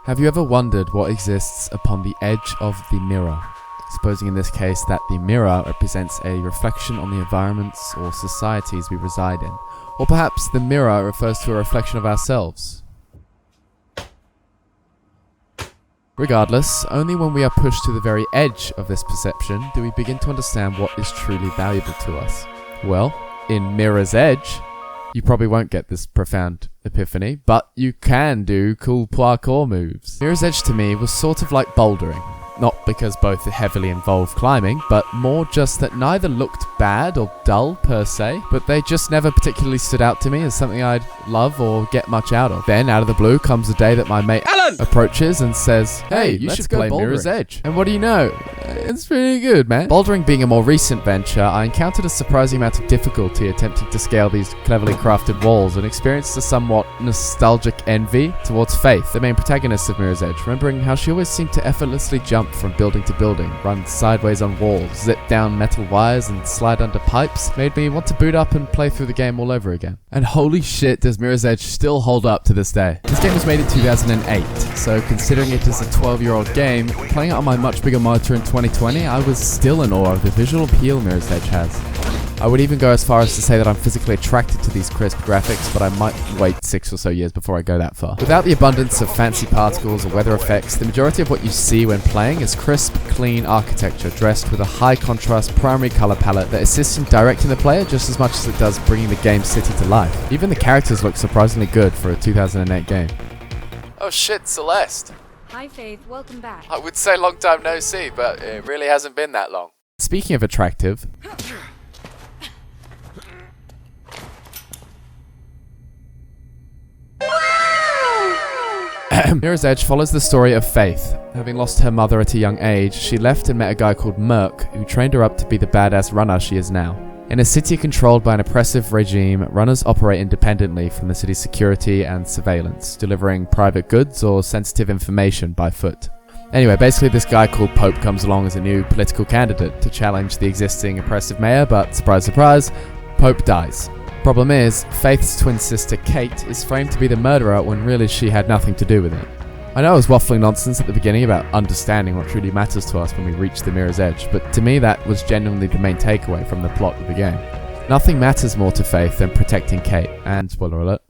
Have you ever wondered what exists upon the edge of the mirror? Supposing in this case that the mirror represents a reflection on the environments or societies we reside in. Or perhaps the mirror refers to a reflection of ourselves. Regardless, only when we are pushed to the very edge of this perception do we begin to understand what is truly valuable to us. Well, in Mirror's Edge, you probably won't get this profound epiphany, but you can do cool parkour moves. Mirror's Edge to me was sort of like bouldering. Not because both heavily involve climbing, but more just that neither looked bad or dull per se, but they just never particularly stood out to me as something I'd love or get much out of. Then, out of the blue, comes a day that my mate Alan approaches and says, "Hey, you should play Mirror's Edge." And what do you know? It's pretty good, man. Bouldering being a more recent venture, I encountered a surprising amount of difficulty attempting to scale these cleverly crafted walls and experienced a somewhat nostalgic envy towards Faith, the main protagonist of Mirror's Edge, remembering how she always seemed to effortlessly jump from building to building, run sideways on walls, zip down metal wires and slide under pipes, made me want to boot up and play through the game all over again. And holy shit, does Mirror's Edge still hold up to this day. This game was made in 2008, so considering it is a 12-year-old game, playing it on my much bigger monitor in 2020, I was still in awe of the visual appeal Mirror's Edge has. I would even go as far as to say that I'm physically attracted to these crisp graphics, but I might wait 6 or so years before I go that far. Without the abundance of fancy particles or weather effects, the majority of what you see when playing is crisp, clean architecture dressed with a high contrast primary color palette that assists in directing the player just as much as it does bringing the game's city to life. Even the characters look surprisingly good for a 2008 game. Oh shit, Celeste. Hi Faith, welcome back. I would say long time no see, but it really hasn't been that long. Speaking of attractive, Mirror's Edge follows the story of Faith. Having lost her mother at a young age, she left and met a guy called Merc, who trained her up to be the badass runner she is now. In a city controlled by an oppressive regime, runners operate independently from the city's security and surveillance, delivering private goods or sensitive information by foot. Anyway, basically this guy called Pope comes along as a new political candidate to challenge the existing oppressive mayor, but surprise surprise, Pope dies. Problem is, Faith's twin sister Kate is framed to be the murderer when really she had nothing to do with it. I know I was waffling nonsense at the beginning about understanding what truly matters to us when we reach the Mirror's Edge, but to me that was genuinely the main takeaway from the plot of the game. Nothing matters more to Faith than protecting Kate, and spoiler alert,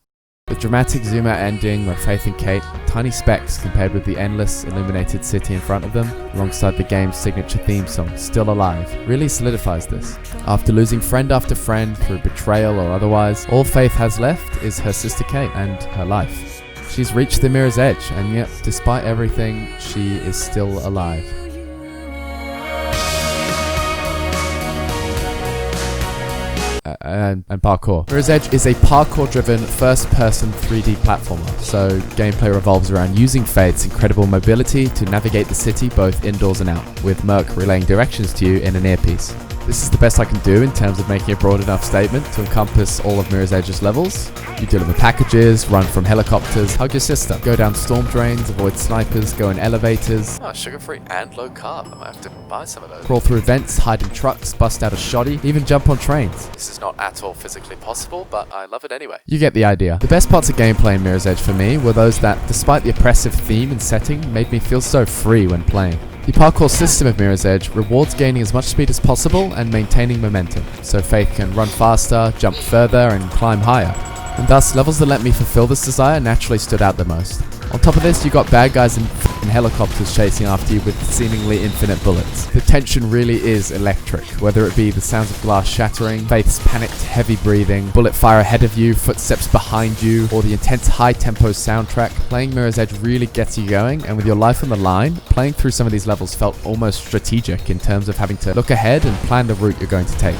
the dramatic zoom-out ending where Faith and Kate, tiny specks compared with the endless illuminated city in front of them, alongside the game's signature theme song, Still Alive, really solidifies this. After losing friend after friend through betrayal or otherwise, all Faith has left is her sister Kate and her life. She's reached the Mirror's Edge, and yet, despite everything, she is still alive. And parkour. Mirror's Edge is a parkour-driven, first-person 3D platformer, so gameplay revolves around using Faith's incredible mobility to navigate the city both indoors and out, with Merc relaying directions to you in an earpiece. This is the best I can do in terms of making a broad enough statement to encompass all of Mirror's Edge's levels. You deliver packages, run from helicopters, hug your sister, go down storm drains, avoid snipers, go in elevators. Oh, sugar-free and low-carb. I might have to buy some of those. Crawl through vents, hide in trucks, bust out a shoddy, even jump on trains. This is not at all physically possible, but I love it anyway. You get the idea. The best parts of gameplay in Mirror's Edge for me were those that, despite the oppressive theme and setting, made me feel so free when playing. The parkour system of Mirror's Edge rewards gaining as much speed as possible and maintaining momentum, so Faith can run faster, jump further, and climb higher. And thus, levels that let me fulfill this desire naturally stood out the most. On top of this, you got bad guys in helicopters chasing after you with seemingly infinite bullets. The tension really is electric, whether it be the sounds of glass shattering, Faith's panicked heavy breathing, bullet fire ahead of you, footsteps behind you, or the intense high-tempo soundtrack. Playing Mirror's Edge really gets you going, and with your life on the line, playing through some of these levels felt almost strategic in terms of having to look ahead and plan the route you're going to take.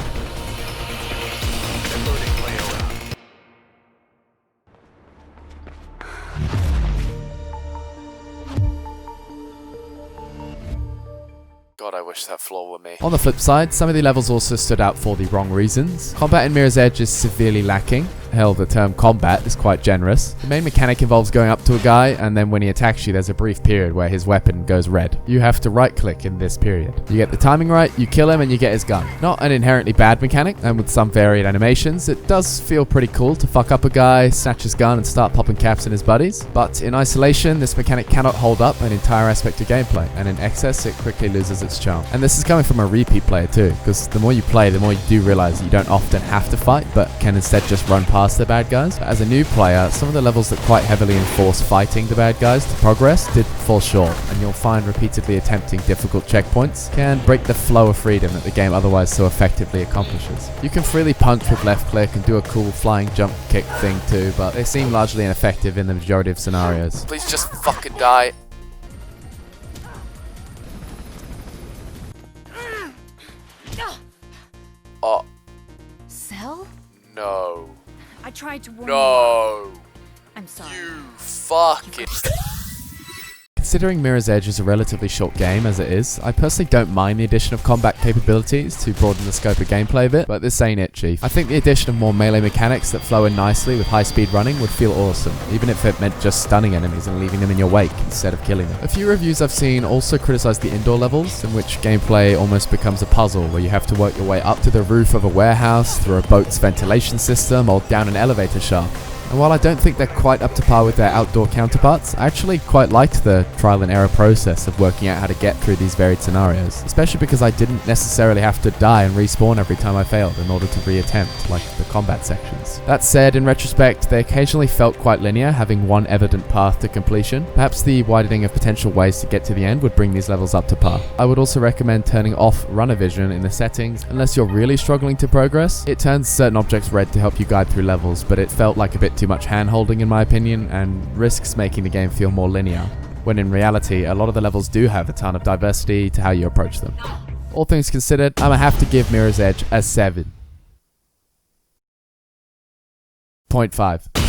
God, I wish wish that floor were me. On the flip side, some of the levels also stood out for the wrong reasons. Combat in Mirror's Edge is severely lacking. Hell, the term combat is quite generous. The main mechanic involves going up to a guy, and then when he attacks you, there's a brief period where his weapon goes red. You have to right-click in this period. You get the timing right, you kill him, and you get his gun. Not an inherently bad mechanic, and with some varied animations, it does feel pretty cool to fuck up a guy, snatch his gun, and start popping caps in his buddies. But in isolation, this mechanic cannot hold up an entire aspect of gameplay, and in excess, it quickly loses its charm. And this is coming from a repeat player too, because the more you play, the more you do realize that you don't often have to fight, but can instead just run past the bad guys. As a new player, some of the levels that quite heavily enforce fighting the bad guys to progress did fall short, and you'll find repeatedly attempting difficult checkpoints can break the flow of freedom that the game otherwise so effectively accomplishes. You can freely punch with left click and do a cool flying jump kick thing too, but they seem largely ineffective in the majority of scenarios. Please just fucking die. Oh. Cell? No. I tried to warn No. you. I'm sorry. You fucking... Considering Mirror's Edge is a relatively short game as it is, I personally don't mind the addition of combat capabilities to broaden the scope of gameplay a bit, but this ain't it, Chief. I think the addition of more melee mechanics that flow in nicely with high-speed running would feel awesome, even if it meant just stunning enemies and leaving them in your wake instead of killing them. A few reviews I've seen also criticize the indoor levels, in which gameplay almost becomes a puzzle where you have to work your way up to the roof of a warehouse, through a boat's ventilation system, or down an elevator shaft. And while I don't think they're quite up to par with their outdoor counterparts, I actually quite liked the trial and error process of working out how to get through these varied scenarios, especially because I didn't necessarily have to die and respawn every time I failed in order to re-attempt, like the combat sections. That said, in retrospect, they occasionally felt quite linear, having one evident path to completion. Perhaps the widening of potential ways to get to the end would bring these levels up to par. I would also recommend turning off runner vision in the settings, unless you're really struggling to progress. It turns certain objects red to help you guide through levels, but it felt like a bit too much hand-holding in my opinion, and risks making the game feel more linear, when in reality, a lot of the levels do have a ton of diversity to how you approach them. All things considered, I'ma have to give Mirror's Edge a 7.5.